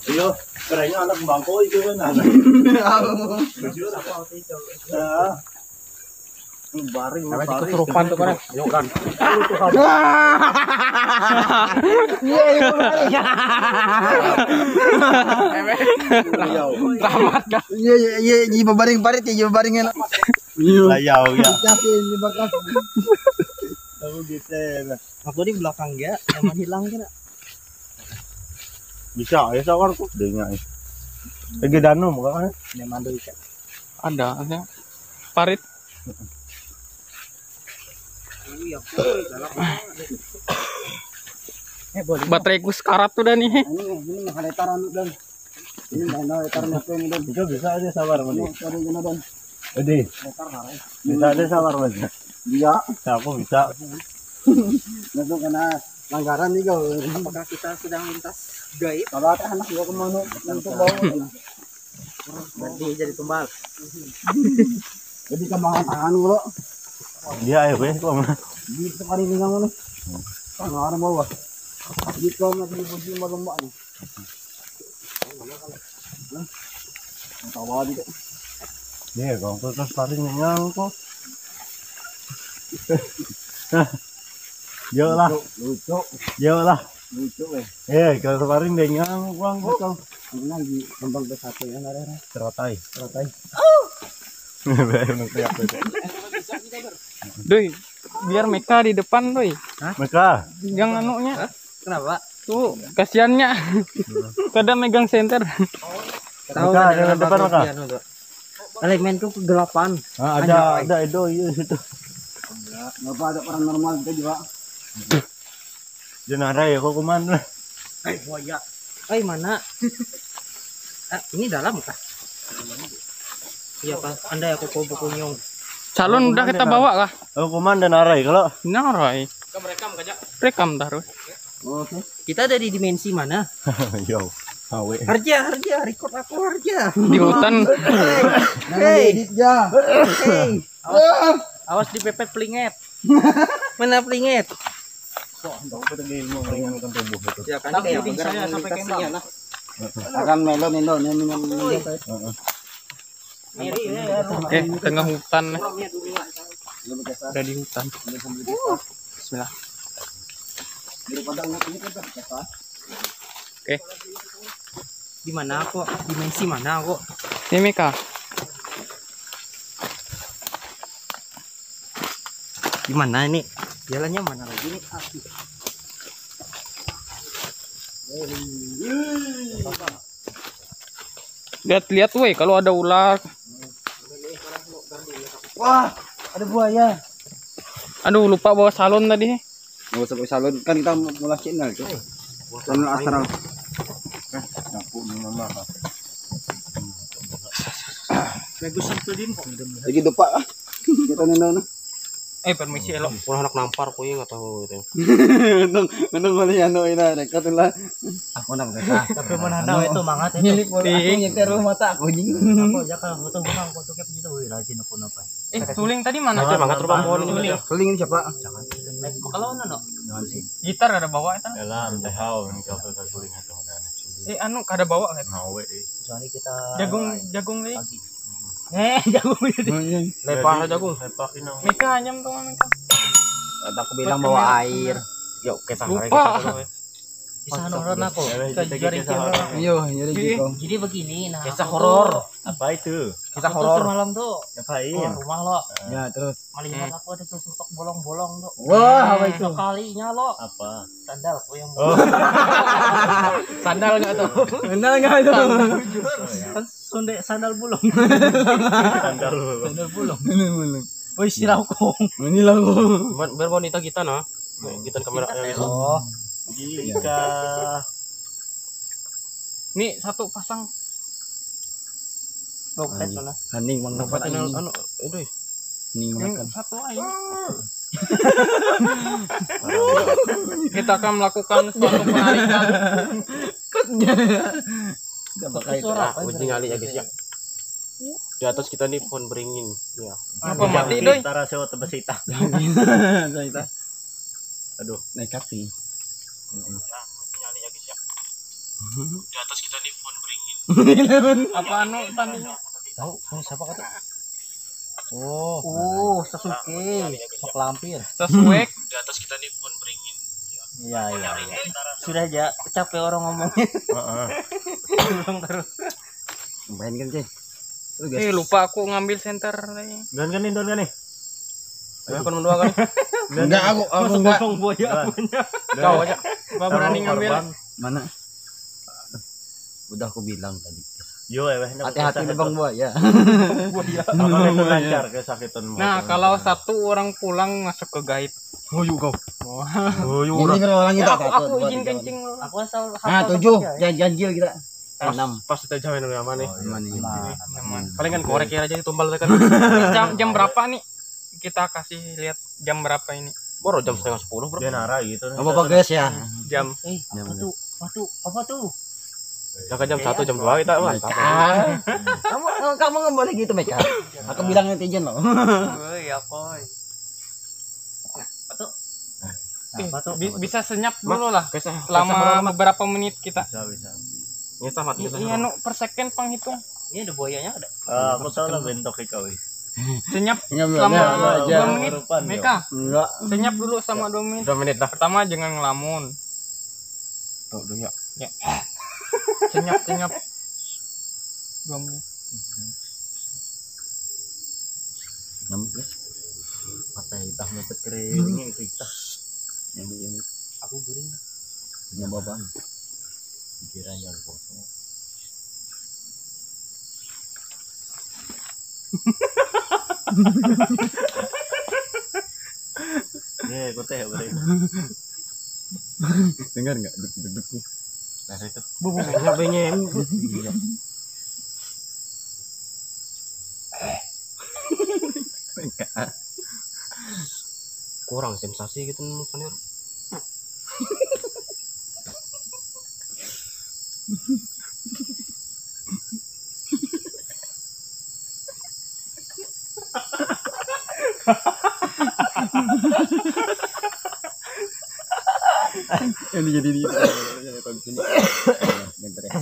Iyo, kerennya anak bangko itu kan ada. Baring, kesurupan tuh kan. Yuk kan. Tamat kan. Iya, baring parit ya, baring enak. Layau ya. Yakin bakas. Aku gitu. Aku di belakang ya, yang hilang kan. Bisa ya sawar tuh dengar. Lagi danum kan? Yang mandu ikan. Ada parit. Boleh. Bateraiku sekarat tuh dan nih. Ini ada taran dan. Ini ada taran apa yang dan. Itu bisa aja sawar mandi. Ada guna dan. Jadi bisa aja sawar mandi. Iya. Aku bisa. Itu karena langgaran nih kau. Apakah kita sedang lintas gaib? Kalau ada anak gua kemana untuk bawa. Berarti jadi tumbal. Jadi kembangan tangan bro. Dia ayo weh kok mah. Di sekali ini kamu nih. Tangan bawah. Di kau nak dipuji malam mak nih. Tawa di. Dia kok terus paling nyang kok. Yo lah, Lucu. yo lah. Lucu weh. Kalau kemarin dia nyang uang kok. Ini lagi kembang ke satu yang ada. Teratai. Teratai. Doi, biar Meka di depan doi. Mereka. Yang anunya. Kenapa? Tuh, kasihannya. Kadang megang senter. Tahu Maka, ada jangan nama depan, Maka. bagian untuk. Elemenku kegelapan. Ada Edo itu. Bapak ada paranormal kita juga. Jenara ya kok kemana? Buaya. Mana? Ini dalam kah? Iya Pak. Anda aku kau bukunyong. Calon udah kita bawa kah? Oh kemana narai kalau? Narai. Rekam taruh. Oke. Kita ada di dimensi mana? Yo, awe. Harja, record aku harja. Di hutan. Hey, edit ya. Hey, awas dipepet pelinget. Mana pelinget? Kok tadi mau meringankan tubuh itu. Ya kan kayak saya sampai kembang. Akan melon ini minum. Tengah hutan. Udah di hutan. Bismillah. Oke. Di mana kok? Dimensi mana kok? Ini Meka. Di mana ini? Jalannya mana lagi nih? Lihat-lihat weh kalau ada ular. Wah, ada buaya. Aduh, lupa bawa salon tadi. Mau sampai salon kan kita mulai channel tuh. Channel astral. Nyapu mama. Bagusan tuh din. Lagi depan ah. Kita nendang. Permisi elok. Wah anak nampar ko yung atau itu. Nendang mana ya no ina dekat lah. Aku nak kata. Tapi mananaw itu mangat itu. Milik mo ako yung terus mata ako jing. Ako jaka betul bukan ko tukep gitu wih rajin aku napa. Suling tadi mana? Mangat rupang pohon ini. Keling siapa? Jangan kalau ano no. Gitar ada bawa itu. Dalam tehau ini kau terkuling itu ada. Anu kada bawa kan? Awe. Soalnya kita Jagung nih. jagung ini. Lepar jagung. Lepakin dong. Meka anyam tuh Meka. Aku bilang bawa air. Yuk kesana Lupa. Kisah horor aku. Iyo, jadi gitu. Jadi begini, nah kisah horor. Apa itu? Kisah horor. Semalam tuh Ngapain? rumah lo. Ya, terus. Melihat aku ada sosok bolong-bolong tuh. Wah, apa itu? Sekalinya lo. Apa? Sandal aku yang Sandal enggak tuh? Benar enggak itu? sandal bolong. Sandal lu. Sandal bolong. Belum. Woi si Raukong. Ini lah gua. Berbonita kita nah. Kita kamera yang itu. Oh. Jika Nih satu pasang. Loket sana. Hening bang dapat ini. Anu, aduh. Hening makan. Satu aja. Kita akan melakukan suatu penarikan. Pakai Suara apa? Ujung kali ya guys ya. Di atas kita nih pohon beringin. Ya. Apa mati doi? Tara sewa tebesita. kita. Aduh, Nekat nih. Nyali ya guys ya. Di atas kita nih pohon beringin. Apa anu tandingnya? Tahu, siapa kata? Oh, Sasuke, sok lampir. Sesuai. Di atas kita nih pohon beringin. Iya. Sudah aja, capek orang ngomongnya. Heeh. Ulang terus. Main kan, Cih. Lupa aku ngambil senter. Doan kan nih. Ayo kan berdua kan. Enggak, aku enggak. Buaya punya. Kau aja. Gak berani ngambil. Mana? Udah aku bilang tadi. Yo, hati-hati nih Bang Buaya. Apa itu lancar kesakitan. Nah, kalau satu orang pulang masuk ke gaib. Oh, yuk kau. Oh, Ini kalau orang kita aku izin kencing. Aku asal Nah, 7 janjil kita. 6. Pas kita jauhin sama nih. Paling kan korek aja tumbal kan. Jam berapa nih? Kita kasih lihat jam berapa ini. Baru jam setengah 10 bro. Dia nara gitu. Apa guys ya? Jam. Apa tuh? Jangan jam 1 jam 2 kita mah. Kamu nggak boleh gitu Meka. Aku bilang netizen loh. Iya, Koy. Apa tuh? Bisa senyap dulu lah. Selama Selama beberapa menit kita. Bisa. ini sama Iya, nu per second penghitung. Ini ada buayanya ada. Aku salah bentuk kau. Senyap Selama selama 2 menit. Meka, Enggak. senyap dulu sama 2 menit. 2 menit dah. Pertama jangan ngelamun. Tuh dulu ya. Senyap 2 menit. Nyamuk ya. Mata hitam mepet kering ini kita. Yang Aku guring. nyambah bang. Pikirannya kosong. Nih, gue teh boleh. Dengar nggak deg-deg nih? Nah itu. Banyak benyem. Kurang sensasi gitu mukanya. Ini jadi di sini. Bentar ya.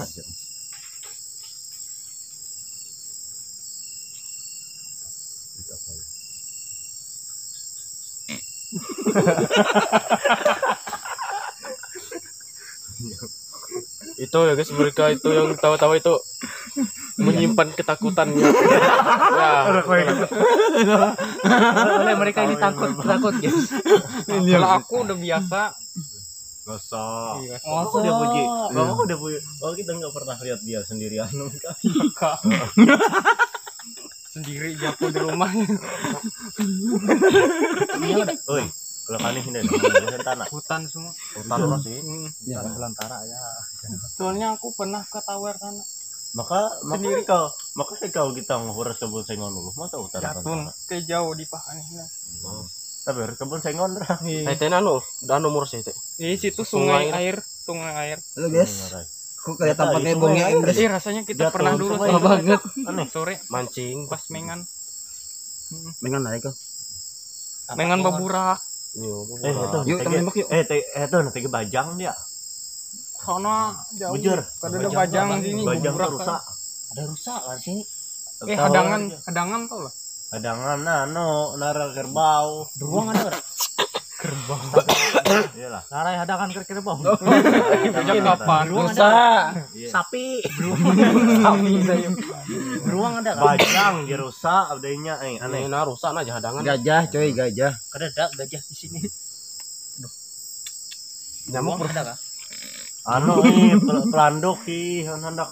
Itu ya guys, mereka itu yang tawa-tawa itu menyimpan ketakutannya. Ya. Oleh mereka ini takut guys. Kalau aku udah biasa. Gosok. Oh, Udah puji. Kamu udah puji. Oh, kita nggak pernah lihat dia sendirian. Kak. Sendiri jago di rumah. Oi, kalau kali ini ada tanah. Hutan semua. Hutan terus sih. Ya, belantara ya. Soalnya aku pernah ke tower sana. Makanya kau kita ngurus kebun sengon dulu. Masa hutan Jatun ke jauh di Pakannya. Tapi harus kebun sengon dah. Itu anu murus itu. Di situ sungai air. Halo guys. Kok kayak tampaknya bongnya Inggris. Rasanya kita Jatuh, pernah dulu sungai. banget. Aneh. Sore Mancing pas mengan. Mengan naik kau. Mengan baburak. Yo, Itu. Yuk temen yuk. Itu nanti ke bajang dia. Sono jauh. Bujur. Kada ada bajang sini. Bajang baburak rusak. Ada rusak lah sini. Hadangan tau lah. Hadangan nara kerbau. Beruang ada. Kerbau. Iyalah. Narai hadangan kerbau. Sejak kapan? Rusak. Iya. Sapi. Sapi saya. Beruang ada kan? Bajang dirusak adanya aneh. Ini rusak aja hadangan. Gajah coy, gajah. Kada ada gajah di sini. Nyamuk Beruang ada kah? Pelanduk hendak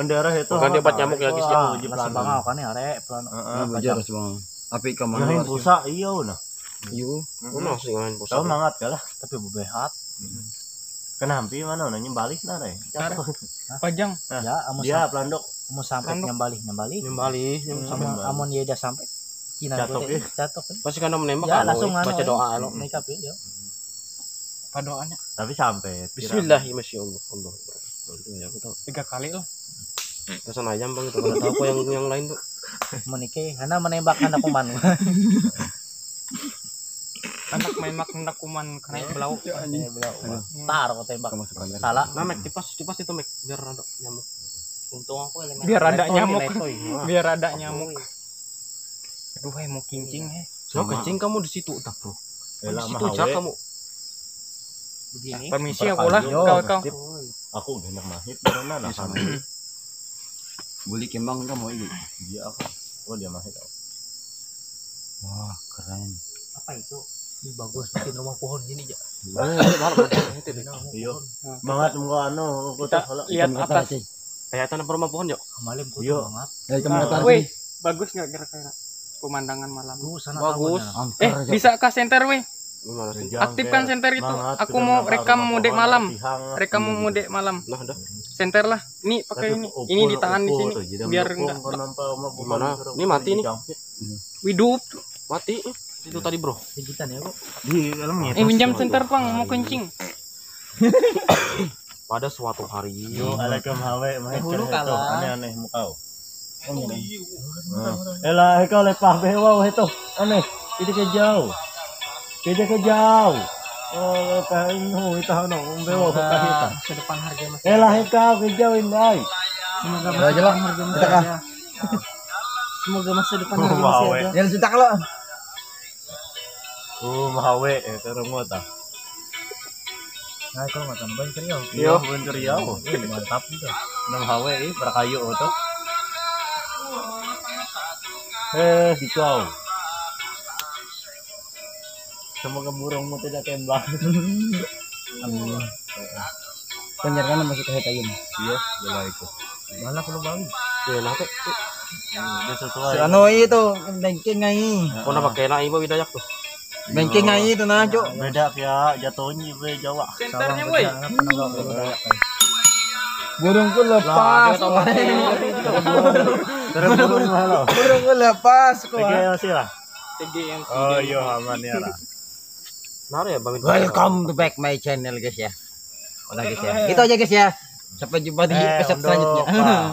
daerah itu. Bukan dia buat nyamuk ya guys ya. Uji Masih pelanduk. bangau kan ya arek pelan. Bujur semua. Api ke mana? Rusak iya nah. Iya. Ono sih main pusat. Tahu mangat kalah. Tapi bebehat. Kenapa mana nanya balik nare? Pajang. Ya, Dia pelanduk. mau sampai nyambali. Nyembali. Sama amon dia udah sampai. Cina Catok, gede, catok. Pasti kan menembak Ya, anu, langsung anu, baca doa lo. Make up ya. Padoannya Tapi sampai. Bismillahirrahmanirrahim. Allah. Itu ya aku tahu. 3 kali lah. Pesan ayam bang itu. Kalau tahu apa yang lain tuh. Menike, karena menembak anak kuman. Kan anak may makna kuman kanay belau. Tar ko tembak. Salah. Nah, Mek, tipas itu Mek, biar ada nyamuk. Untung aku elemen. Biar ada Letoy, nyamuk. letoy. Biar ada nyamuk. Aduh, mau kincing So, kencing kamu di situ tak, Bro. Di Elah, situ mah, aja we. kamu. Begini. Permisi aku lah, Yo, kau. Aku udah enak mahit karena lah sama. Buli kembang kamu ini. Dia aku. Oh dia mahit. Wah, keren. Apa itu? Ini bagus bikin rumah pohon gini ya. Iya. Banget mau anu aku Kita lihat atas. Kayak tanam rumah pohon, yuk. Malam kok Iya. banget. Ya, kamu kata Wih, bagus nggak kira-kira pemandangan malam? Bagus. Bisa ke center weh. Gimana sih? Aktifkan center itu. Aku mau rekam mode malam. Rekam mode malam. Nah, dah. Center lah. Ini pakai ini. Ini ditahan di sini biar enggak Gimana? Ini mati nih. hidup. Mati. Itu tadi, Bro. Digitan ya, Bu. Di dalamnya. Pinjam center, Pang, mau kencing. Pada suatu hari. Yo, alaikum hawe, mahit Hulu ka ito. kalah. Aneh mukau. Elah, ikaw lepah bewa ito. Aneh, ini ke jauh. Kaya ke jauh. Oh, kain ho, ito ano, kung bewa ko kahita. Sa depan harga mas. Elah, ikaw ke jauh inday. Semoga Ya, jelas. harga Kita kah? Semoga masa depan Oh, mahawe. Yan sudah kalau. Mahawe, pero mo ta. Nah, kalau makan ban keriau. Yo, bun keriyaw. Mantap ito. Nang hawe para kayo to. Ikaw. Semoga burung mo tidak tembak. Amin. Penyer kan masih kahit ayun. Iya, wala ito. Wala ko bang. Ya, nanti. Dia sesuai. Si ano itu, banking ngai. Kau nak pakai nak ibu bidayak tuh. Banking ngai itu na, Cuk. Beda kaya jatuhnya be Jawa. Centernya woi. Burung ko lepas. Terus burung halo. Burung ko lepas ko. Kaya sila. TG yang Oh, iya aman ya lah. Nara ya, Bang. Welcome to back my channel guys ya. Udah guys ya. Itu aja guys ya. Sampai jumpa di episode selanjutnya.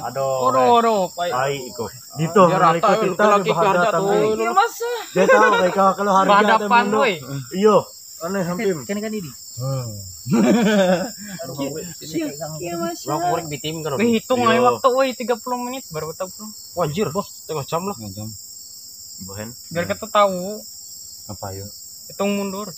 Aduh. Oro, Pak. Ay, iko. Dito, Biar rata, ikut kita laki bahadatan tuh. nih. Iya masa. Dia tahu kayak kalau harga Berhadapan woi. Iyo, aneh hampir. Kan ini. Iya mas. Bang korek di tim kan. Hitung Iya. aja waktu woi 30 menit baru tahu. Wajir, Bos. Tengah jam lah. Bohen. Biar kita tahu. Apa yo? Hitung mundur.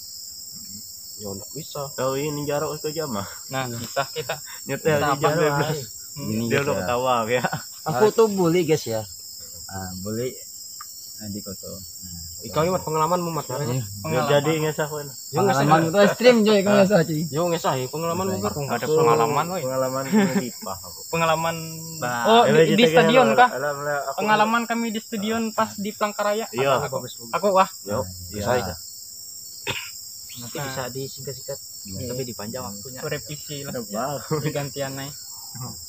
Ya enggak bisa. Tahu ini jarak itu jam mah. Nah, bisa kita. Nyetel di jam 12. Ini Dia guys udah ya. ketawa ya. Aku tuh bully guys ya. Bully di koto. Ikaw yung pengalaman mo mat. Nggak jadi ngesah ko. Yung ngesah. Pengalaman itu stream joy kamu sa cuy. Yung ngesah, pengalaman mo ber. Enggak ada pengalaman woi. Pengalaman di Pah aku. Pengalaman Nah, oh di stadion kah? Aku Pengalaman kami di stadion pas di Pelangkaraya. Iya. Aku wah. Yo, Iya. bisa. Nanti bisa disingkat-singkat. Tapi dipanjang waktunya. Revisi lah. Wow. Digantian naik.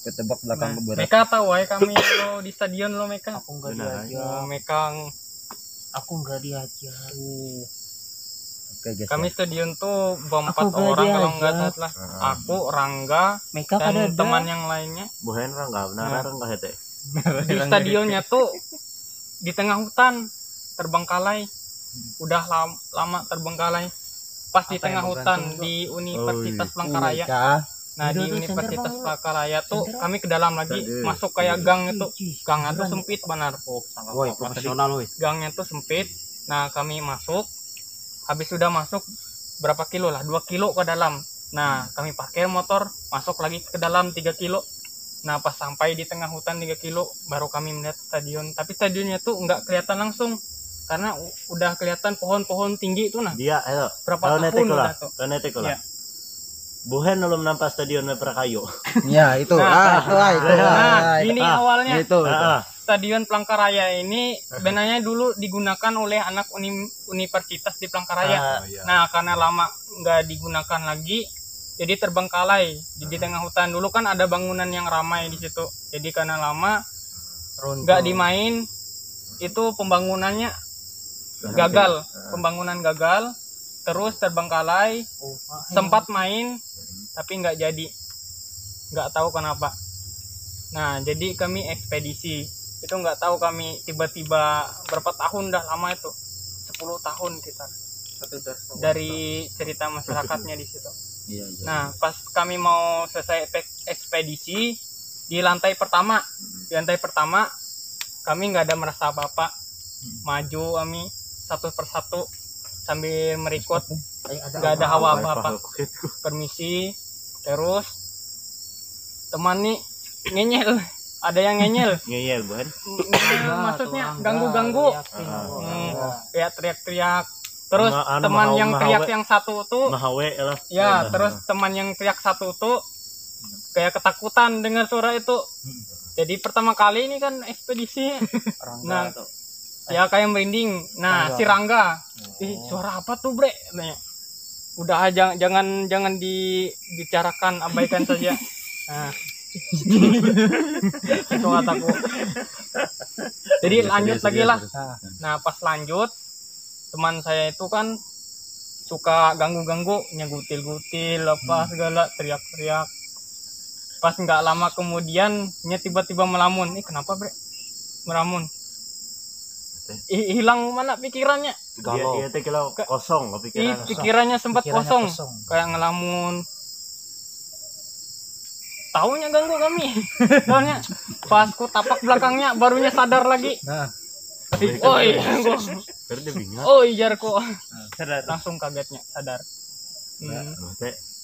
Ketebak belakang beberapa. Meka tahu ya kami lo di stadion lo Meka. Aku enggak Benar. Oh, Meka Aku enggak diajak. Oke guys. kami stadion tuh berempat Aku orang gak kalau nggak diajak. salah. Aku, Rangga, Meka dan teman yang lainnya. Bohen ra enggak benar enggak hete. Di stadionnya tuh di tengah hutan terbengkalai. Udah lama terbengkalai. Pas di tengah hutan di Universitas Pelangkaraya. Nah di Universitas Pelangkaraya tuh kami ke dalam lagi masuk kayak gang itu. Gangnya tuh sempit benar. Woi, profesional woi. Gangnya tuh sempit. Nah kami masuk. Habis sudah masuk berapa kilo lah? 2 kilo ke dalam. Nah kami parkir motor, masuk lagi ke dalam 3 kilo. Nah pas sampai di tengah hutan 3 kilo baru kami melihat stadion. Tapi stadionnya tuh nggak kelihatan langsung karena udah kelihatan pohon-pohon tinggi itu nah. Dia ayo. Berapa tahun udah tuh. Tahun nete ko Iya. lah. Bohen belum nampak stadion na Prakayo. Ya, itu. Nah, Itu. Nah ini awalnya Itu. Stadion Pelangkaraya ini sebenarnya dulu digunakan oleh anak universitas di Pelangkaraya. Nah karena lama nggak digunakan lagi, jadi terbengkalai di tengah hutan. Dulu kan ada bangunan yang ramai di situ. Jadi karena lama nggak dimain, itu pembangunannya gagal. Pembangunan gagal, terus terbengkalai. Sempat main, tapi nggak jadi. Nggak tahu kenapa. Nah jadi kami ekspedisi. Itu nggak tahu kami tiba-tiba berapa tahun dah lama itu. 10 tahun kita dari cerita masyarakatnya di situ. Iya. Nah, pas kami mau selesai ekspedisi di lantai pertama, kami nggak ada merasa apa-apa. Maju kami satu persatu sambil merikut, nggak ada hawa apa-apa. Permisi, terus teman nih ngeyel, ada yang ngeyel. Ngeyel bukan? Maksudnya ganggu-ganggu, kayak teriak-teriak. Terus teman yang teriak yang satu tuh, ya, terus teman yang teriak satu tuh kayak ketakutan dengar suara itu. Jadi pertama kali ini kan ekspedisi, nah, ya kayak merinding. Nah, si Rangga, suara apa tuh bre? Nanya. Udah jangan dibicarakan, abaikan saja. Nah, itu kataku. Jadi lanjut lagi lah. Nah, pas lanjut, teman saya itu kan suka ganggu-ganggu, nyegutil-gutil apa segala, teriak-teriak. Pas nggak lama kemudian nya tiba-tiba melamun. Kenapa bre? Melamun. Hilang mana pikirannya? Dia kalau kosong pikirannya. Pikirannya sempat kosong, kayak ngelamun. Taunya ganggu kami. Soalnya pas ku tapak belakangnya barunya sadar lagi. Nah. Oh iya, jarko. Langsung kagetnya sadar.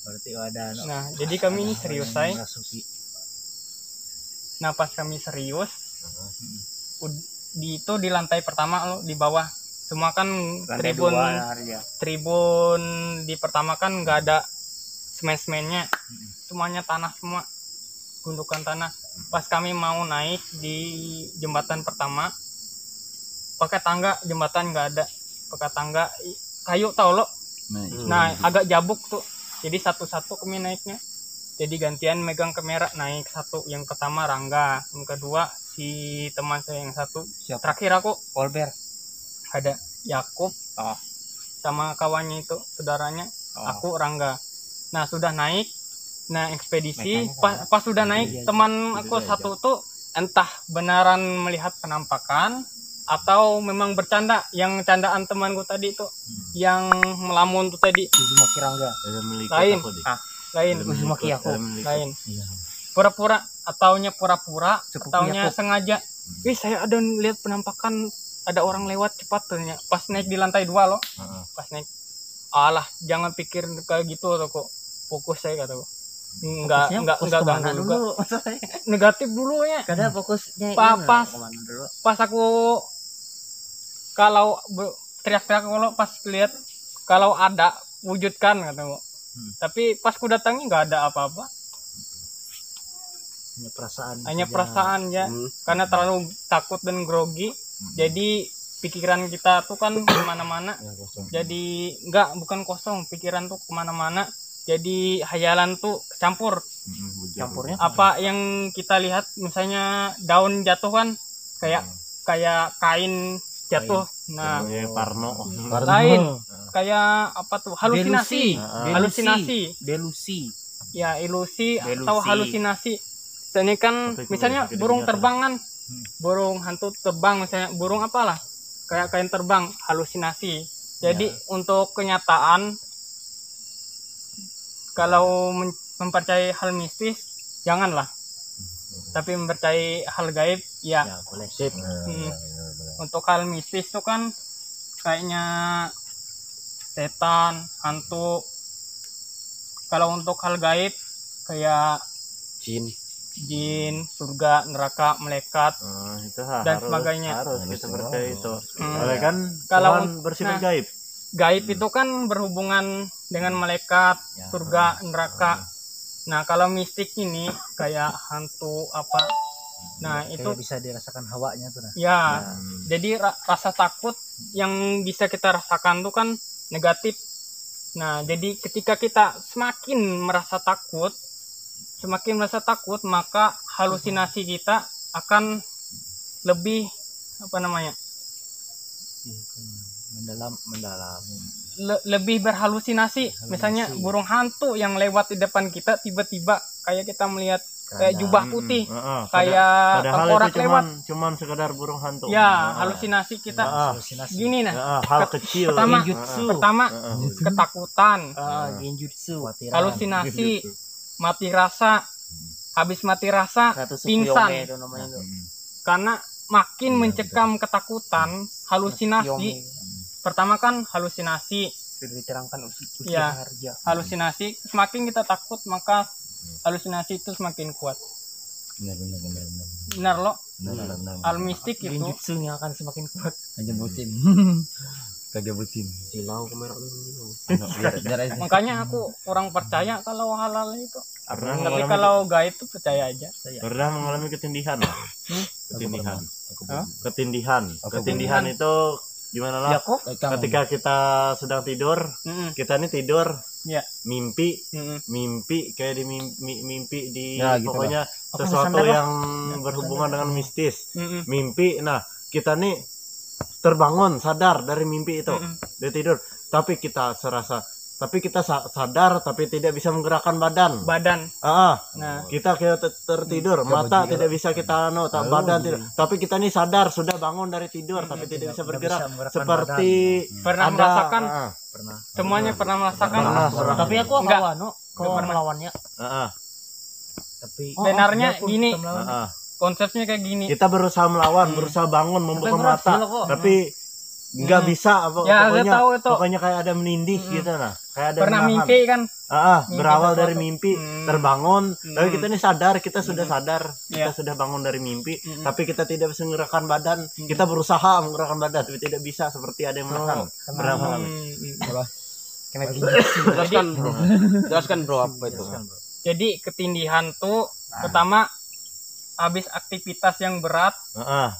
Berarti ada. Nah, jadi kami ini serius, say. Nah, pas kami serius, di lantai pertama lo, di bawah. Semua kan tribun di pertama kan nggak ada semen-semennya, semuanya tanah semua, gundukan tanah. Pas kami mau naik di jembatan pertama, pakai tangga, jembatan nggak ada, pakai tangga kayu tau lo. Nah, agak jabuk tuh. Jadi satu-satu kami naiknya. Jadi gantian megang kamera, naik satu. Yang pertama Rangga, yang kedua si teman saya yang satu. Siapa? Terakhir aku Polber. Ada Yakub, sama kawannya itu, saudaranya. Aku Rangga. Nah, sudah naik. Nah, ekspedisi pas sudah naik, teman aku satu tuh entah benaran melihat penampakan atau memang bercanda. Yang candaan temanku tadi tuh, yang melamun tuh tadi. Uzumaki Rangga. Lain. Uzumaki aku. Lain. Pura-pura, ataunya sengaja. Saya ada lihat penampakan, ada orang lewat cepat ternyata. Pas naik di lantai 2 loh. Pas naik. Alah, jangan pikir kayak gitu kok. Fokus saya kataku. Enggak ganggu dulu. Negatif dulu ya. Kada fokusnya pas aku kalau teriak-teriak kalau pas lihat kalau ada wujudkan kataku. Tapi pas ku datangi nggak ada apa-apa. Hanya perasaan ya. Karena terlalu takut dan grogi. Jadi pikiran kita tuh kan kemana-mana. Jadi bukan kosong, pikiran tuh kemana-mana. Jadi hayalan tuh campur. Campurnya apa yang kita lihat, misalnya daun jatuh kan kayak kain jatuh. Nah, Parno. Lain kayak apa tuh? Halusinasi. Delusi. Ya, ilusi atau halusinasi. Ini kan misalnya burung terbang kan. Burung hantu terbang misalnya, burung apalah. Kayak kain terbang, halusinasi. Jadi untuk kenyataan, kalau mempercayai hal mistis janganlah, tapi mempercayai hal gaib ya boleh. Sip. Untuk hal mistis itu kan kayaknya setan, hantu. Kalau untuk hal gaib kayak jin, surga, neraka, malaikat, itu dan sebagainya. Harus kita percaya itu. Oleh kan kalau bersifat gaib. Gaib itu kan berhubungan dengan malaikat, surga, neraka. Nah, kalau mistik ini kayak hantu apa. Nah, itu bisa dirasakan hawanya tuh. Ya. Jadi rasa takut yang bisa kita rasakan tuh kan negatif. Nah, jadi ketika kita semakin merasa takut, maka halusinasi kita akan lebih mendalam, lebih berhalusinasi. Misalnya burung hantu yang lewat di depan kita, tiba-tiba kayak kita melihat kayak jubah putih, Heeh. kayak Padahal tengkorak itu lewat. cuman sekedar burung hantu. Ya, halusinasi kita. Gini nah. Hal kecil. Pertama ketakutan, Genjutsu. halusinasi, mati rasa. Habis mati rasa pingsan. Karena makin mencekam ketakutan, halusinasi. Pertama kan halusinasi. Sudah diterangkan usia Ya, harja. halusinasi. Semakin kita takut, maka halusinasi itu semakin kuat. Benar loh. Al mistik itu. Genjutsunya akan semakin kuat. Aja bucin. Kagak bucin. Silau kamera lu. Makanya aku orang percaya kalau halal itu. Pernah Tapi mengalami, kalau gaib itu percaya aja saya. pernah mengalami ketindihan. Ketindihan. Hah? Ketindihan itu gimana lah? Ya kok? Ketika kita sedang tidur, Mm-mm. kita nih tidur, Ya. mimpi Mm-mm. kayak di mimpi di Ya, gitu pokoknya Apa sesuatu bersandar, yang berhubungan dengan mistis. Mm-mm. Mimpi, nah kita nih terbangun sadar dari mimpi itu, Mm-mm. dia tidur, tapi kita sadar tapi tidak bisa menggerakkan badan. Nah, Kita kayak tertidur, mata tidak bisa kita badan tidak, tapi kita nih sadar sudah bangun dari tidur tapi tidak bisa bergerak, seperti pernah ada merasakan? Pernah. Semuanya pernah merasakan? Pernah. Tapi aku Enggak. kalau pernah. melawannya. Tapi Benarnya aku gini, bisa melawan. konsepnya kayak gini. kita berusaha melawan, berusaha bangun, membuka berhasil mata, kok. tapi nggak bisa, Ya, pokoknya saya tahu itu. pokoknya kayak ada menindih gitu, nah kayak ada Pernah menahan. mimpi kan? Mimpi Berawal sesuatu. dari mimpi, terbangun, tapi kita nih sadar, kita sudah sadar, kita Ya. sudah bangun dari mimpi, tapi kita tidak bisa menggerakkan badan, kita berusaha menggerakkan badan tapi tidak bisa, seperti ada yang menahan. Pernah mengalami. Kena genjutsu. Jelaskan bro apa itu? Jadi ketindihan tuh pertama habis aktivitas yang berat. Nah,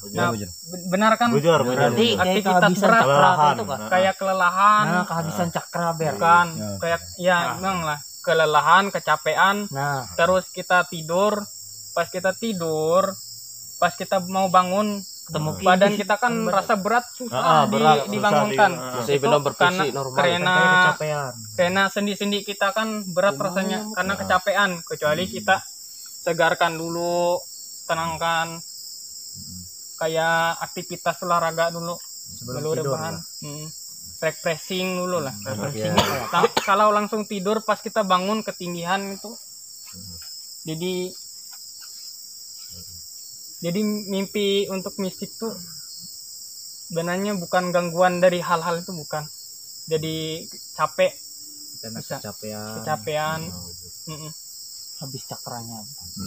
benar kan? Bujur. Berarti kayak Aktivitas kehabisan berat. cakra Kelelahan. itu kan? Kayak kelelahan, Nah, kehabisan cakra ber. kan? Kayak ya memang lah kelelahan, kecapean. Nah, Terus kita tidur, pas kita mau bangun, ketemu badan kita kan merasa berat, susah berat, susah dibangunkan. Masih Itu belum berfungsi karena- normal. karena kayak kecapean. karena sendi-sendi kita kan berat rasanya karena kecapean, kecuali kita segarkan dulu, tenangkan, kayak aktivitas olahraga dulu dulu rebahan, refreshing dulu lah. Nah, kalau langsung tidur pas kita bangun ketindihan itu, jadi mimpi untuk mistik tuh sebenarnya bukan gangguan dari hal-hal itu, bukan. Jadi capek, bisa kecapean. Mm-mm. Habis cakranya.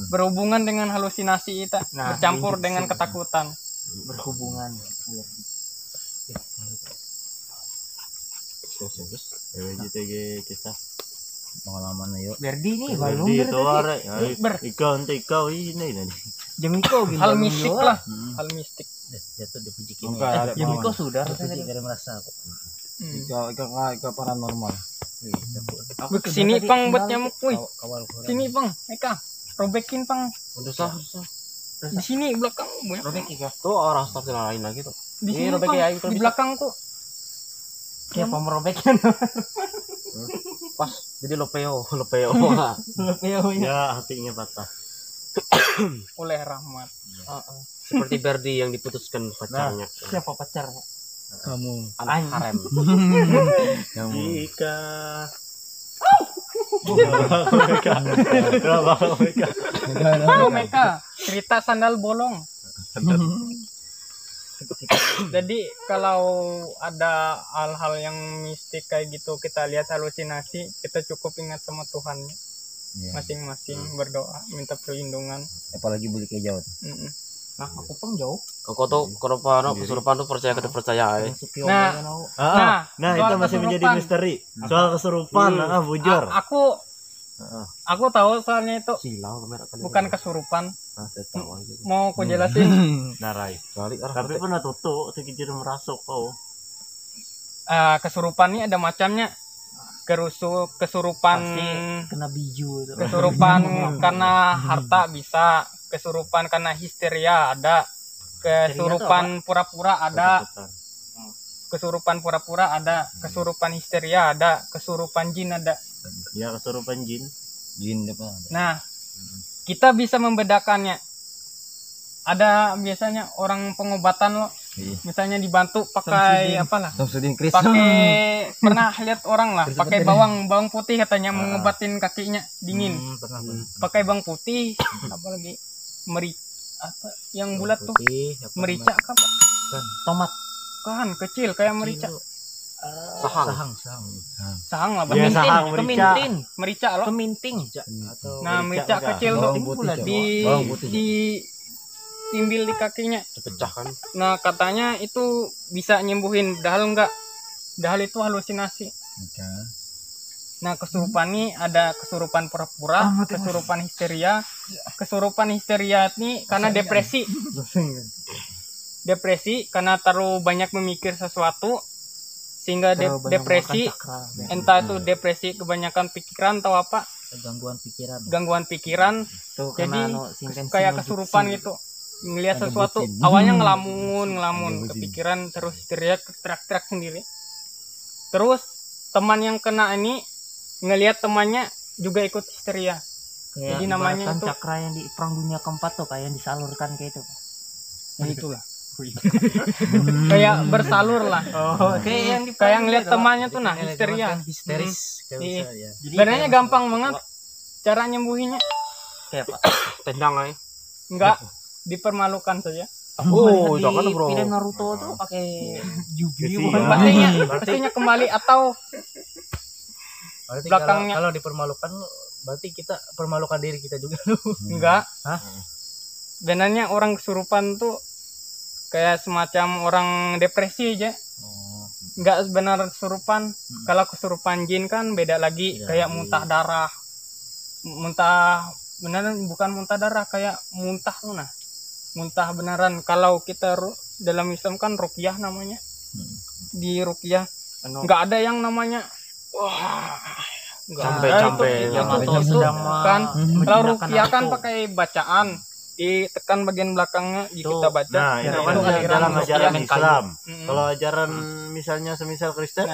Berhubungan dengan halusinasi kita, Nah, bercampur genjutsu. dengan ketakutan. Berhubungan. Kisah Pengalaman ayo. Berdi nih, balung di dari itu tadi. are, Ber. ikau ini. Jemiko Hal mistik lah, hal mistik. Jatuh dipuji Jemiko sudah. Dipuji dari merasa aku. Ika paranormal. Kesini pang buat nyamuk, wih. Kawal Sini pang, Eka, robekin pang. Susah. Di sini belakang, ya. Robek ya. Tuh orang staff lain lagi tuh. Di Ini sini robek pang, ya, di belakang tuh. Kayak pemerobeknya. Pas jadi lopeo. Ya, hatinya patah. Oleh rahmat. Seperti Berdi yang diputuskan pacarnya. Siapa pacarnya? Kamu. Anak harem. Ika. Oh, Meka, cerita sandal bolong. Jadi kalau ada hal-hal yang mistik kayak gitu, kita lihat halusinasi, kita cukup ingat sama Tuhan masing-masing, berdoa, minta perlindungan. Apalagi beli ke jauh. Mm-mm. Nah, aku pang jauh. Kau tuh kesurupan tuh percaya percaya. Nah, Nah, soal itu masih menjadi kesurupan. misteri. Soal kesurupan, bujur. Aku tahu soalnya itu Silau kamera kali. bukan kesurupan. Tahu aja. Mau aku jelasin. Narai. Kali Tapi pernah tutup, sekejir merasuk kau. Kesurupan ini ada macamnya. Kesurupan Kena biju itu. kesurupan karena harta bisa, kesurupan karena histeria ada, kesurupan pura-pura ada, kesurupan histeria ada, kesurupan jin ada. Ya, kesurupan jin. Jin apa? Nah, kita bisa membedakannya. Ada biasanya orang pengobatan loh, misalnya dibantu pakai apalah, pakai pernah lihat orang lah pakai bawang putih katanya mengobatin kakinya dingin. Pakai bawang putih, apalagi apa yang bulat tuh, merica apa? Tomat Kan kecil kayak merica. Sahang Lah, Iya, sahang, merica. merica loh. keminting Atau Nah, merica kecil tuh di timbil di kakinya. Dipecahkan. Nah, katanya itu bisa nyembuhin, padahal enggak. Padahal itu halusinasi. Nah, kesurupan ini ada kesurupan pura-pura, kesurupan histeria. Kesurupan histeria ini karena depresi. Depresi karena terlalu banyak memikir sesuatu sehingga depresi, entah itu depresi kebanyakan pikiran atau apa, gangguan pikiran. Jadi kayak kesurupan gitu, ngelihat sesuatu awalnya ngelamun kepikiran terus histeria, teriak-teriak sendiri. Terus teman yang kena ini ngelihat temannya juga ikut histeria. Jadi namanya itu cakra yang di perang dunia keempat tuh, kayak yang disalurkan kayak itu. Nah, itulah. Kayak bersalur lah. Kayak ngelihat temannya tuh nah histeria. Histeris. Sebenarnya gampang banget cara nyembuhinnya. Kayak apa? Tendang aja. Enggak, dipermalukan saja. Oh, jangan bro. Film Naruto tuh pakai jubi. Pastinya kembali atau Berarti belakangnya. kalau dipermalukan berarti kita permalukan diri kita juga. Enggak. Hah? Sebenarnya orang kesurupan tuh kayak semacam orang depresi aja. Enggak benar kesurupan. Kalau kesurupan jin kan beda lagi, kayak muntah darah. Beneran bukan muntah darah, kayak muntah tuh nah. Muntah beneran. Kalau kita dalam Islam kan ruqyah namanya. Di ruqyah enggak ada yang namanya wah, Sampai yang itu kan. Kalau ruqyah kan pakai bacaan, ditekan bagian belakangnya kita baca. Nah, itu kan dalam ajaran Islam. Kalau ajaran misalnya semisal Kristen,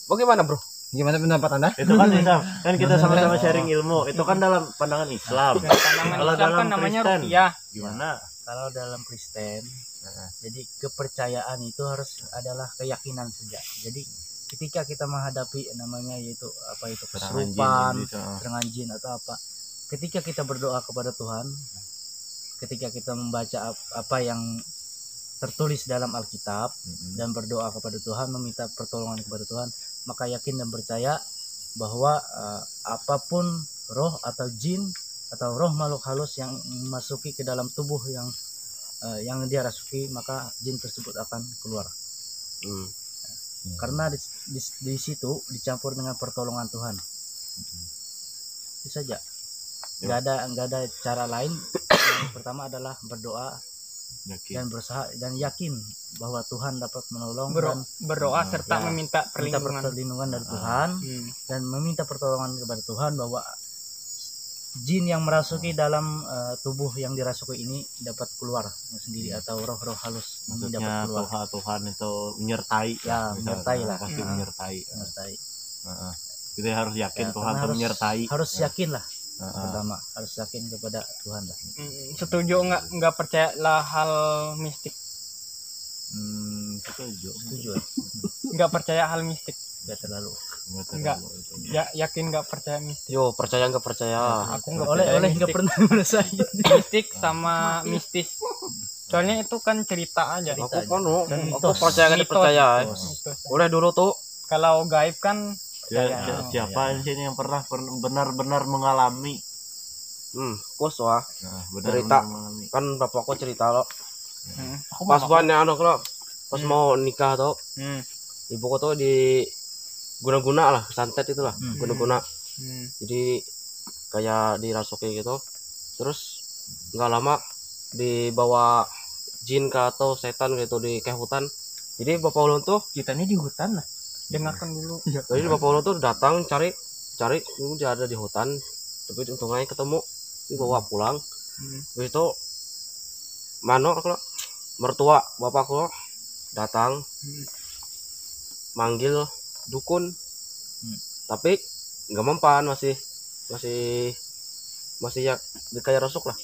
Bagaimana bro? Gimana pendapat Anda? itu kan Islam. Kan kita sama-sama sharing ilmu. Itu kan dalam pandangan Islam. Kalau Islam dalam kan namanya Kristen, ruqyah. gimana? Kalau dalam Kristen, jadi kepercayaan itu harus adalah keyakinan saja. Jadi ketika kita menghadapi namanya yaitu apa itu kesurupan, serangan jin atau apa, ketika kita berdoa kepada Tuhan, ketika kita membaca apa yang tertulis dalam Alkitab dan berdoa kepada Tuhan, meminta pertolongan kepada Tuhan, maka yakin dan percaya bahwa apapun roh atau jin atau roh makhluk halus yang memasuki ke dalam tubuh yang dia rasuki, maka jin tersebut akan keluar. Karena di situ dicampur dengan pertolongan Tuhan. Itu saja. Nggak ada cara lain. Yang pertama adalah berdoa dan berusaha dan yakin bahwa Tuhan dapat menolong dan berdoa serta meminta perlindungan dari Tuhan dan meminta pertolongan kepada Tuhan bahwa jin yang merasuki dalam tubuh yang dirasuki ini dapat keluar sendiri atau roh-roh halus ini dapat keluar. Tuhan itu menyertai, menyertai lah, pasti menyertai. Kita harus yakin ya, Tuhan itu menyertai. Harus yakin lah. Pertama harus yakin kepada Tuhan lah. Setuju nggak percaya lah hal mistik? Setuju. Nggak percaya hal mistik? Nggak terlalu. Enggak. Ya, yakin nggak percaya mistik? Yo, percaya nggak percaya? Aku nggak percaya nggak pernah merasain mistik sama mistis. Soalnya itu kan cerita aja. Aku percaya nggak percaya. Boleh dulu tuh. Kalau gaib kan siapa di sini yang pernah benar-benar mengalami? Bos wah. Cerita. Kan bapakku cerita loh. Pas banyak anak lo. Pas mau nikah tuh. Ibuku tuh di guna-guna lah, santet itulah, guna-guna. Jadi kayak dirasuki gitu. Terus nggak lama dibawa jin ke atau setan gitu di ke hutan. Jadi Bapak Ulun tuh kita ini di hutan lah. Dengarkan dulu. Jadi Bapak Ulun tuh datang cari ini dia ada di hutan. Tapi untungnya ketemu, dibawa pulang. Habis itu mano kalau mertua bapakku datang manggil dukun, tapi nggak mempan, masih masih ya kayak rasuk lah.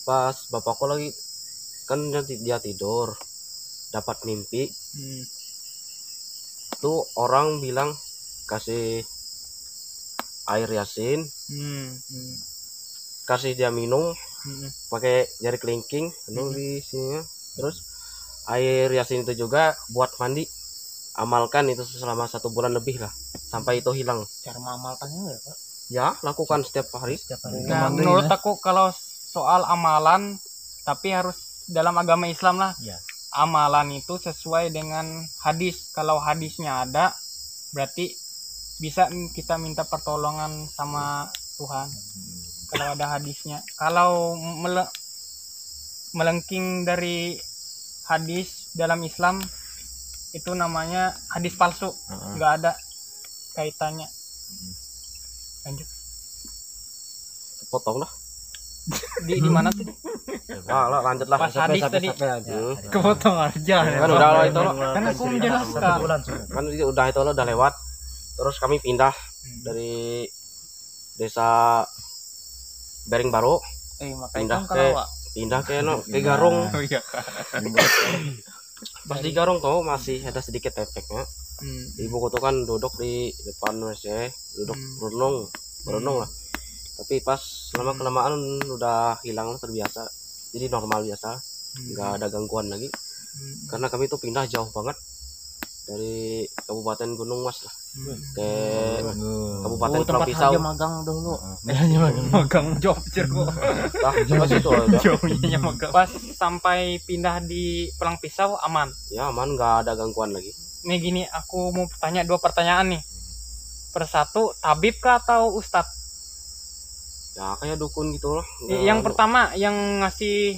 Pas bapakku lagi kan dia tidur dapat mimpi. Tuh orang bilang kasih air yasin, kasih dia minum pakai jari kelingking di sini. Terus air yasin itu juga buat mandi, amalkan itu selama 1 bulan lebih lah sampai itu hilang. Cara mengamalkannya enggak, Pak? Ya, lakukan setiap hari. Nah, menurut aku kalau soal amalan, tapi harus dalam agama Islam lah. Ya. Amalan itu sesuai dengan hadis. Kalau hadisnya ada, berarti bisa kita minta pertolongan sama Tuhan. Kalau ada hadisnya. Kalau melengking dari hadis dalam Islam, itu namanya hadis palsu. Nggak ada kaitannya. Lanjut. Potong lah. Di mana tuh? Lah, lanjut lah. Pas hadis tadi. Kepotong aja. Kan udah lo itu lo. Kan aku menjelaskan. Kan udah itu lo udah lewat. Terus kami pindah dari desa Bering Baru pindah ke Garung. Oh iya. Pas di Garung tuh masih ada sedikit efeknya. Ibuku tuh kan duduk di depan WC, duduk berenung lah. Tapi pas lama kelamaan udah hilang, terbiasa, jadi normal biasa, nggak ada gangguan lagi. Karena kami tuh pindah jauh banget dari Kabupaten Gunung Mas lah ke Kabupaten Pulau Pisau. Aja magang dulu. Magang job kok. Lah, pas itu Jauhnya magang. Pas sampai pindah di Pulau Pisau aman. Ya aman, nggak ada gangguan lagi. Nih gini, aku mau tanya 2 pertanyaan nih. Persatu, tabib kah atau ustadz? Ya kayak dukun gitu loh. Yang pertama yang ngasih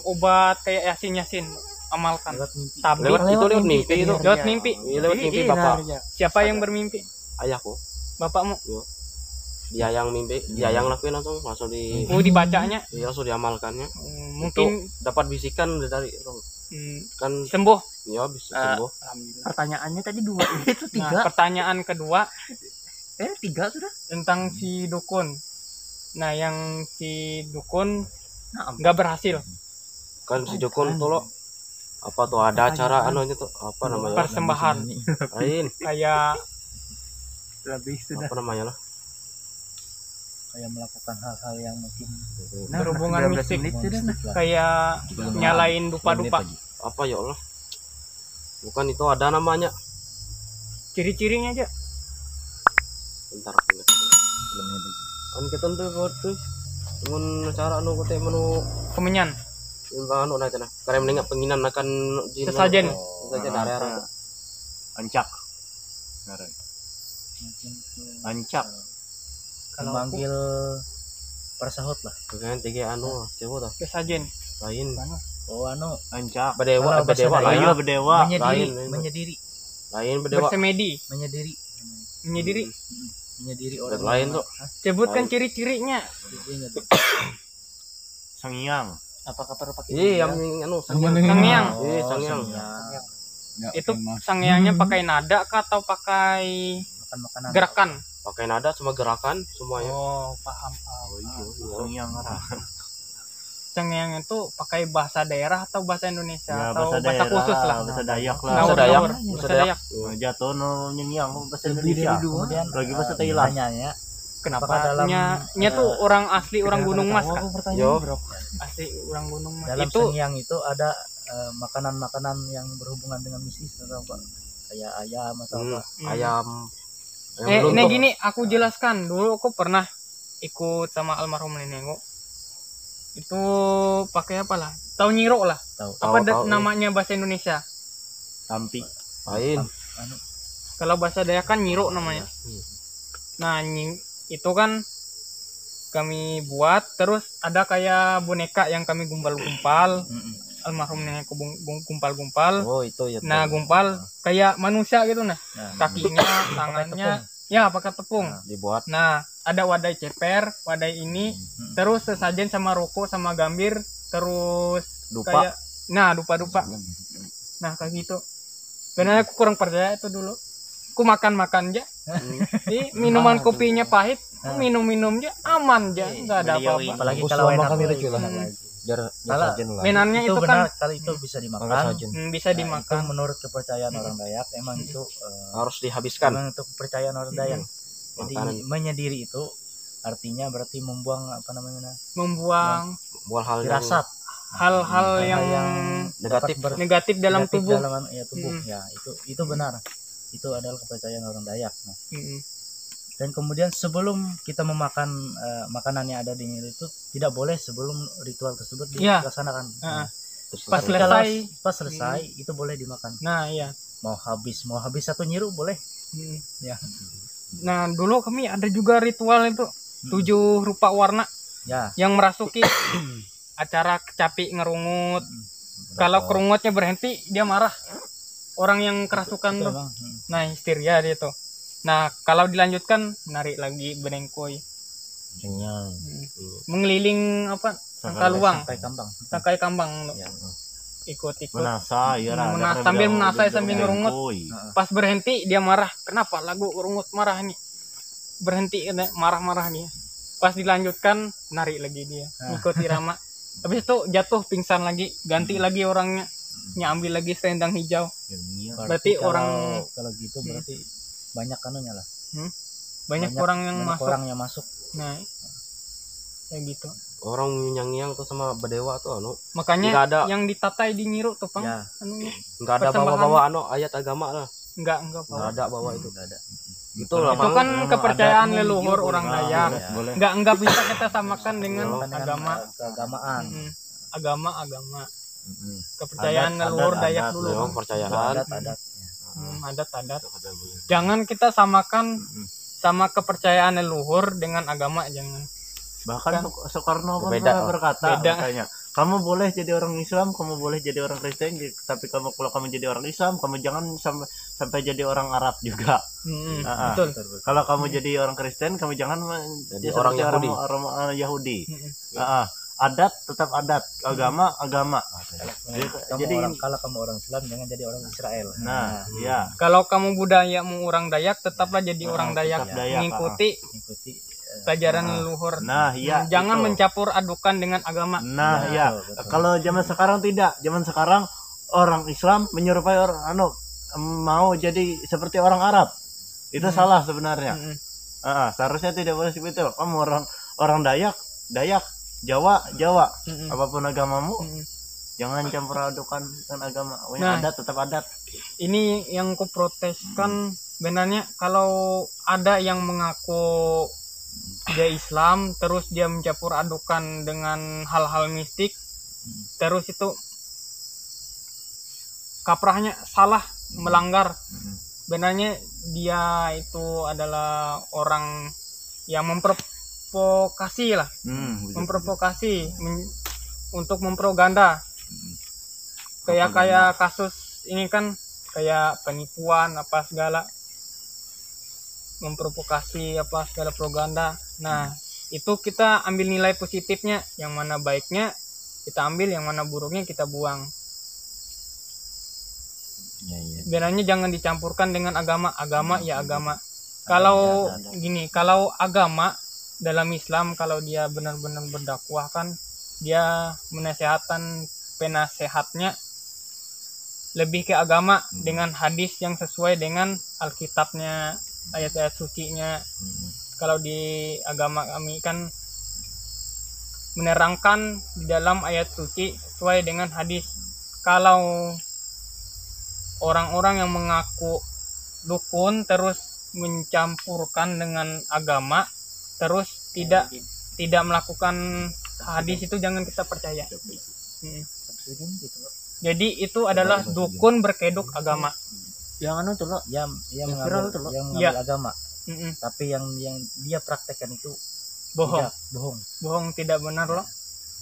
obat kayak yasin amalkan. Tabib lewat mimpi itu. Lewat mimpi. Lewat mimpi bapak. Siapa yang bermimpi? Ayahku. Bapakmu? Dia yang mimpi, dia yang lakuin langsung di. Oh, dibacanya? Iya, langsung diamalkannya. Mungkin itu dapat bisikan dari kan sembuh. Ya bisa sembuh. Pertanyaannya tadi 2, itu 3. Nah, pertanyaan kedua 3 sudah tentang si dukun. Nah, yang si dukun nggak berhasil. Kan si dukun tuh lo apa tuh ada acara anunya tuh apa namanya? Persembahan. Lain. Kayak lebih sudah. Apa namanya lah? Kayak melakukan hal-hal yang mungkin berhubungan mistik. Kayak nyalain dupa-dupa. Apa ya Allah? Bukan itu ada namanya. Ciri-cirinya aja. Bentar aku ingat. Kan kita tuh mun cara anu kote menu kemenyan. Imba anu na teh. Karena mending penginan akan sesajen. Saja daerah. Ancak. Ancak. Kalau manggil persahut lah. Kan tiga anu, coba tuh. Sesajen. Lain. Oh anu, Ancak. Bedewa lain. Ayo bedewa. Menyediri. Lain bedewa. Bersemedi. Menyediri orang lain tuh. Sebutkan ciri-cirinya. Sangyang. Apakah perlu pakai? Iya, yang anu Sangyang. Iya, Sangyang. Itu sangyangnya pakai nada kah atau pakai gerakan? Pakai nada sama gerakan semuanya. Oh, paham. Oh iya. Sangyang. Sangyang itu pakai bahasa daerah atau bahasa Indonesia Ya, atau bahasa daerah, khusus lah. Bahasa Dayak lah. Bahasa Dayak. Jatuh no nyenyang bahasa Indonesia. Kemudian lagi bahasa Thailand. Tanyanya, kenapa nya tuh orang asli orang Gunung Mas kan? Yo. Asli orang Gunung Mas. dalam Itu sangyang itu ada makanan-makanan yang berhubungan dengan mistis atau apa? Kayak ayam atau apa? Ayam. Ini gini aku jelaskan. Dulu aku pernah ikut sama almarhum nenekku. Itu pakai apa lah? Tahu nyiro lah. Tahu. Namanya bahasa Indonesia? Tampi. Lain. Kalau bahasa Dayak kan nyiro namanya. Nah, itu kan kami buat, terus ada kayak boneka yang kami gumpal-gumpal. Almarhum nenekku gumpal-gumpal. Oh, itu ya. Nah, gumpal kayak manusia gitu nah. Kakinya, tangannya ya pakai tepung. Dibuat. Nah, ada wadai ceper, wadai ini, terus sesajen sama rokok sama gambir, terus Dupa. kayak dupa-dupa. Nah, kayak gitu. Benar aku kurang percaya itu dulu. ku makan aja. Jadi minuman kopinya pahit, minum aja aman aja, nggak ada apa-apa. Apalagi kalau enak kami tuh, itu lah. Menannya itu itu benar kan kalau itu bisa dimakan. bisa Itu dimakan. menurut kepercayaan orang Dayak emang itu Harus dihabiskan. emang untuk kepercayaan orang Dayak. Jadi Makanan. menyendiri itu artinya berarti membuang apa namanya? Membuang Buat hal yang Firasat, hal-hal yang negatif. dapat negatif dalam negatif tubuh. dalam tubuh. Ya, itu benar. Itu adalah kepercayaan orang Dayak. Nah, dan kemudian sebelum kita memakan makanan yang ada di Nyiru itu tidak boleh sebelum ritual tersebut Iya. dilaksanakan. Nah, Pas tapi kalau selesai. pas selesai itu boleh dimakan. Nah, iya. Mau habis 1 nyiru boleh. Ya. Nah, dulu kami ada juga ritual itu 7 rupa warna Ya. yang merasuki acara kecapi ngerungut. Kalau kerungutnya berhenti, dia marah. Orang yang kerasukan Itu tuh. emang, Nah, histeria dia tuh. Nah, kalau dilanjutkan, narik lagi benengkoi. Mengeliling apa? Sangka luang, sampai kambang. sangkai kambang. Ya. Ikut-ikut. Menasa, ya Sambil menasai sambil ngerungut. Pas berhenti dia marah. Kenapa lagu ngerungut marah nih? Berhenti marah-marah nih. Pas dilanjutkan, narik lagi dia. Ikut irama. Habis itu jatuh pingsan lagi, ganti lagi orangnya. Nyambil lagi selendang hijau. Berarti kalau gitu berarti banyak kanunya lah. Banyak orang yang banyak masuk. orang yang masuk. Nah, kayak gitu. Orang yang tuh sama bedewa tuh Makanya nggak ada. yang ditatai di Nyiru tuh, Pang. Ya. Anunya. Nggak ada Persembahan. bawa ayat agama lah. Enggak Nggak Pak. ada bawa itu. Nggak ada. Itu lah Itu kan kepercayaan leluhur orang boleh. Dayak. Boleh. Enggak bisa kita samakan dengan Dengan agama. keagamaan. Agama. Kepercayaan leluhur Dayak dulu. Memang Bang. percayaan. Adat. Adat. Jangan kita samakan sama kepercayaan leluhur dengan agama, jangan. Bahkan Soekarno pun Beda. pernah berkata Beda. katanya, kamu boleh jadi orang Islam, kamu boleh jadi orang Kristen, tapi kalau kamu jadi orang Islam, kamu jangan sampai jadi orang Arab juga. Betul. Kalau kamu jadi orang Kristen, kamu jangan Jadi seperti orang Yahudi. orang Yahudi. Adat tetap adat, agama. Jadi kalau kamu orang Islam jangan jadi orang Israel. Nah, iya. Kalau kamu budayamu orang Dayak, tetaplah jadi orang Dayak, tetap Dayak, mengikuti pelajaran leluhur. Nah, iya. Jangan itu. mencampur adukan dengan agama. Nah, Betul, ya. betul. Kalau zaman sekarang tidak. Zaman sekarang orang Islam menyerupai orang mau jadi seperti orang Arab. Itu salah sebenarnya. Seharusnya tidak boleh seperti itu. Kamu orang Dayak, Jawa. Apapun agamamu, jangan campur adukan dengan agama. Nah, Adat tetap adat. Ini yang ku proteskan sebenarnya, kalau ada yang mengaku dia Islam terus dia mencampur adukan dengan hal-hal mistik, terus itu kaprahnya salah, melanggar. Sebenarnya dia itu adalah orang yang memprovokasi lah, memprovokasi untuk mempropaganda. Kayak kasus ini kan kayak penipuan apa segala, memprovokasi apa segala propaganda. Nah, itu kita ambil nilai positifnya, yang mana baiknya kita ambil, yang mana buruknya kita buang. Benarnya jangan dicampurkan dengan agama. Agama ya agama. Kalau gini, kalau agama dalam Islam, kalau dia benar-benar berdakwah kan, dia menasehatkan penasehatnya lebih ke agama dengan hadis yang sesuai dengan Alkitabnya, ayat-ayat sucinya. Kalau di agama kami kan menerangkan di dalam ayat suci sesuai dengan hadis. Kalau orang-orang yang mengaku dukun terus mencampurkan dengan agama, terus tidak melakukan hadis, itu jangan kita percaya. Jadi itu adalah dukun berkedok agama. Yang anu tuh loh, yang mengambil agama. Tapi yang dia praktekkan itu bohong, tidak benar loh.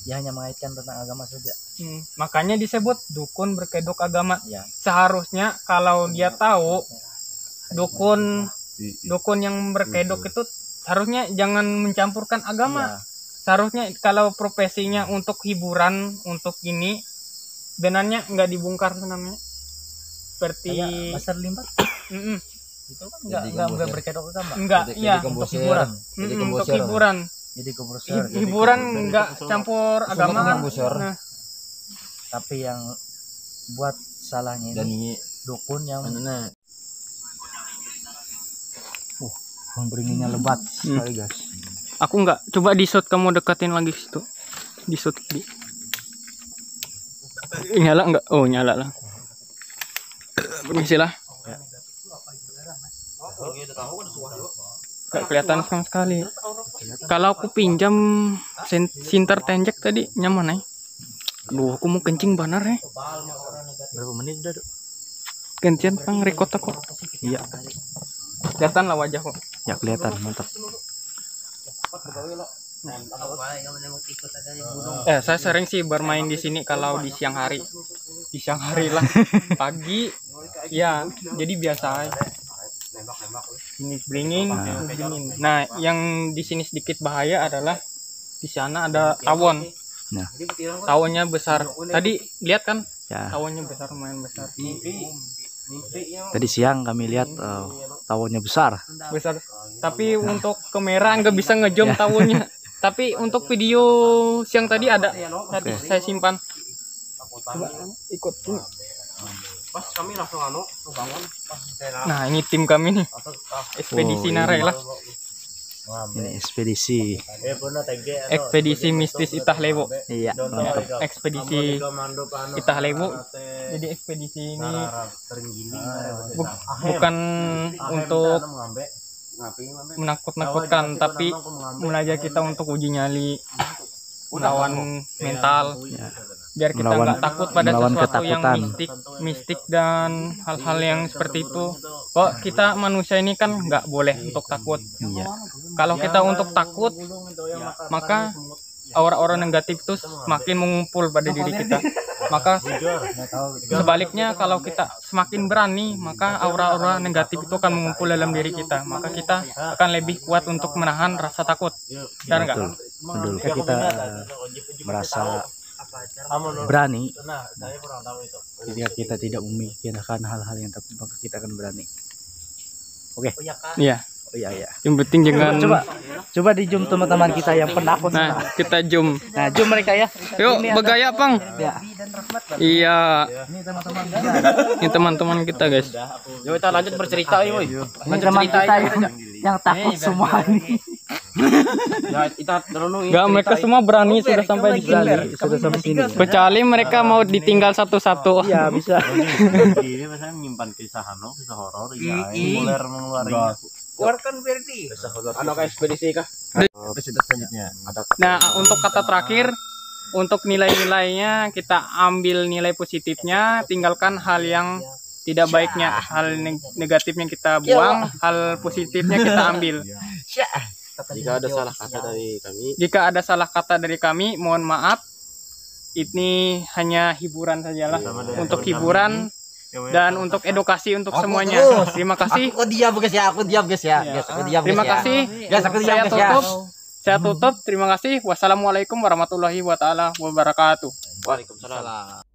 Dia hanya mengaitkan tentang agama saja. Makanya disebut dukun berkedok agama. Ya. Seharusnya kalau dia tahu dukun yang berkedok itu seharusnya jangan mencampurkan agama. Seharusnya kalau profesinya untuk hiburan, untuk ini, benarnya nggak dibongkar namanya. Seperti pasar limbat. Itu kan enggak berkedok agama. Enggak, iya. Untuk hiburan. Untuk hiburan. Jadi komposer. Hiburan enggak campur agama. Nah. Tapi yang buat salahnya ini dukun yang pemberinginya lebat sekali guys. Aku enggak, coba di shot kamu dekatin lagi situ. Di shot di. Nyala enggak? Oh, nyala lah. Permisi lah. Gak kelihatan sama sekali. Kalau aku pinjam sinter tenjek tadi nyaman ya. Aduh, aku mau kencing benar ya. Berapa menit udah? Gantian Kang record aku. Iya. Kelihatan lah wajah kok. Ya kelihatan, mantap. Saya sering sih bermain di sini kalau di siang hari. Di siang hari lah. Pagi ya, jadi biasa aja. Ini bringing. Nah, yang di sini sedikit bahaya adalah di sana ada tawon. Nah, tawonnya besar. Tadi lihat kan? Ya. Tawonnya besar, lumayan besar. Tadi siang kami lihat tawonnya besar. Besar. Tapi untuk kamera nggak bisa ngejom tawonnya. Tapi untuk video siang tadi ada. Tadi saya simpan. Coba ikut. Pas kami langsung bangun. Nah, ini tim kami nih. Ekspedisi Narai lah. Ini ekspedisi. Ekspedisi mistis Itah Lewo. Iya, mantap. Ekspedisi Itah Lewo. Jadi ekspedisi ini bukan untuk menakut-nakutkan, tapi mengajak kita untuk uji nyali, melawan mental, biar kita nggak takut pada sesuatu yang mistik dan hal-hal yang seperti itu. Kok kita manusia ini kan nggak boleh untuk takut. Kalau kita untuk takut, maka aura-aura negatif itu semakin mengumpul pada diri kita. Maka sebaliknya kalau kita semakin berani, maka aura-aura negatif itu akan mengumpul dalam diri kita. Maka kita akan lebih kuat untuk menahan rasa takut. Benar nggak? Betul. Kita merasa berani ketika kita tidak memikirkan hal-hal yang tapi maka kita akan berani. Oke. Iya. Oh iya. Yang penting jangan. Coba di zoom teman-teman kita yang penakut. Nah, kita zoom. Nah, zoom mereka ya. Yuk, bergaya, Pang. Ya. Iya. Ini teman-teman kita. Ini teman-teman kita, guys. Yuk kita lanjut bercerita ya, Ini teman kita yang takut semua ini. Ya, kita renungi. Enggak, mereka semua berani sudah sampai di sini. Sudah sampai sini. Kecuali mereka mau ditinggal satu-satu. Iya, bisa. Ini misalnya menyimpan kisah horor, ya, mengeluarkan. Keluarkan Verdi. Ada kayak ekspedisi kah? Episode selanjutnya. Nah, untuk kata terakhir, untuk nilai-nilainya kita ambil nilai positifnya, tinggalkan hal yang tidak baiknya, hal negatifnya kita buang, hal positifnya kita ambil. Jika ada salah kata dari kami, Jika ada salah kata dari kami, mohon maaf. Ini hanya hiburan sajalah, untuk hiburan dan untuk edukasi untuk semuanya. Terima kasih. Aku diam guys ya. Terima kasih. Saya tutup. Terima kasih. Wassalamualaikum warahmatullahi wabarakatuh. waalaikumsalam.